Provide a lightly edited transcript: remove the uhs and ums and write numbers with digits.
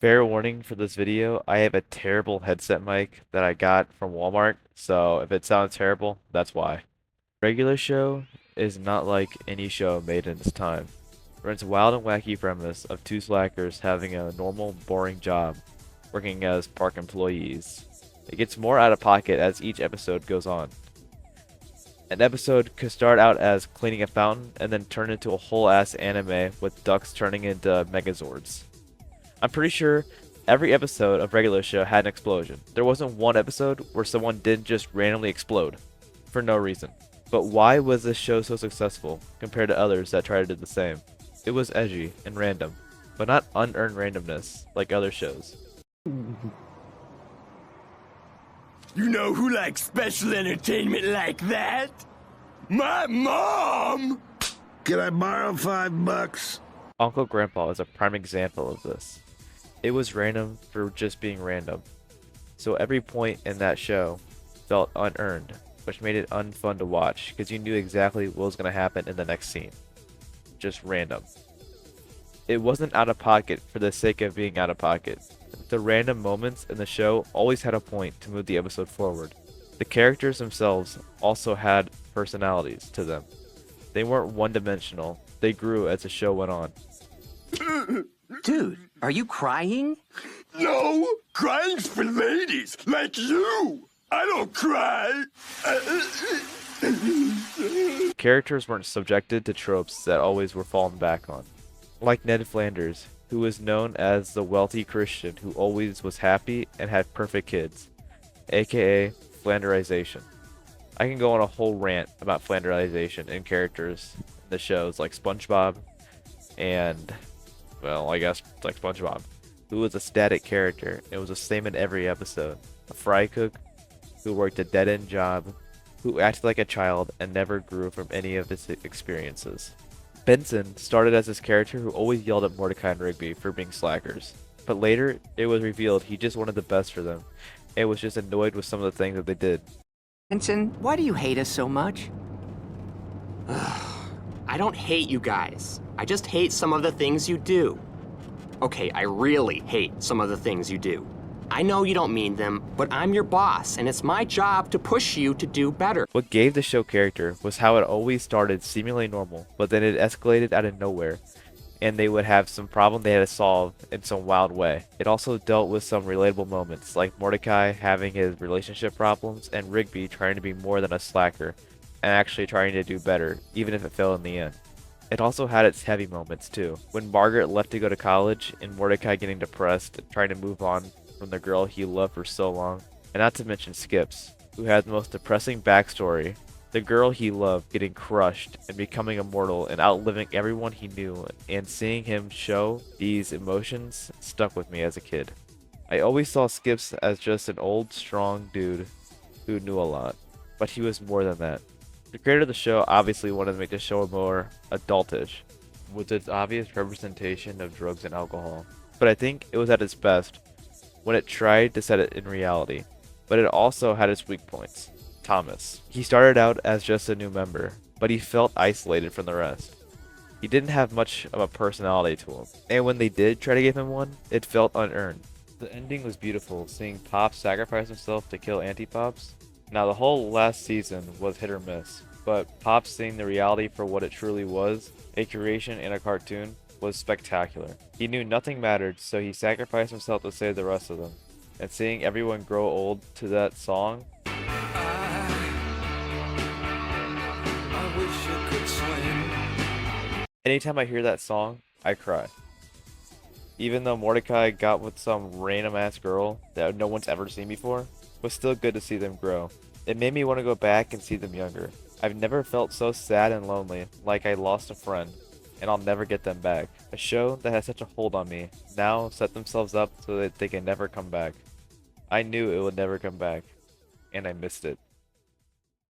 Fair warning for this video, I have a terrible headset mic that I got from Walmart, so if it sounds terrible, that's why. Regular Show is not like any show made in its time. It runs a wild and wacky premise of two slackers having a normal, boring job, working as park employees. It gets more out of pocket as each episode goes on. An episode could start out as cleaning a fountain and then turn into a whole ass anime with ducks turning into Megazords. I'm pretty sure every episode of Regular Show had an explosion. There wasn't one episode where someone didn't just randomly explode for no reason. But why was this show so successful compared to others that tried to do the same? It was edgy and random, but not unearned randomness like other shows. You know who likes special entertainment like that? My mom! Can I borrow $5? Uncle Grandpa is a prime example of this. It was random for just being random. So every point in that show felt unearned, which made it unfun to watch because you knew exactly what was going to happen in the next scene. Just random. It wasn't out of pocket for the sake of being out of pocket. The random moments in the show always had a point to move the episode forward. The characters themselves also had personalities to them. They weren't one-dimensional. They grew as the show went on. Dude, are you crying? No! Crying's for ladies like you! I don't cry! Characters weren't subjected to tropes that always were fallen back on. Like Ned Flanders, who was known as the wealthy Christian who always was happy and had perfect kids, aka Flanderization. I can go on a whole rant about Flanderization in characters in the shows like SpongeBob and, well, I guess like SpongeBob, who was a static character. It was the same in every episode. A fry cook who worked a dead-end job, who acted like a child and never grew from any of his experiences. Benson started as this character who always yelled at Mordecai and Rigby for being slackers, but later it was revealed he just wanted the best for them and was just annoyed with some of the things that they did. Benson, why do you hate us so much? I don't hate you guys. I just hate some of the things you do. Okay, I really hate some of the things you do. I know you don't mean them, but I'm your boss, and it's my job to push you to do better. What gave the show character was how it always started seemingly normal, but then it escalated out of nowhere, and they would have some problem they had to solve in some wild way. It also dealt with some relatable moments, like Mordecai having his relationship problems and Rigby trying to be more than a slacker and actually trying to do better, even if it failed in the end. It also had its heavy moments too, when Margaret left to go to college and Mordecai getting depressed and trying to move on from the girl he loved for so long, and not to mention Skips, who had the most depressing backstory. The girl he loved getting crushed and becoming immortal and outliving everyone he knew, and seeing him show these emotions stuck with me as a kid. I always saw Skips as just an old, strong dude who knew a lot, but he was more than that. The creator of the show obviously wanted to make the show more adultish, with its obvious representation of drugs and alcohol, but I think it was at its best when it tried to set it in reality, but it also had its weak points. Thomas. He started out as just a new member, but he felt isolated from the rest. He didn't have much of a personality to him, and when they did try to give him one, it felt unearned. The ending was beautiful, seeing Pops sacrifice himself to kill Anti-Pops. Now the whole last season was hit or miss, but Pops seeing the reality for what it truly was, a creation and a cartoon, was spectacular. He knew nothing mattered, so he sacrificed himself to save the rest of them. And seeing everyone grow old to that song, anytime I hear that song, I cry. Even though Mordecai got with some random ass girl that no one's ever seen before, it was still good to see them grow. It made me want to go back and see them younger. I've never felt so sad and lonely, like I lost a friend, and I'll never get them back. A show that has such a hold on me now set themselves up so that they can never come back. I knew it would never come back, and I missed it.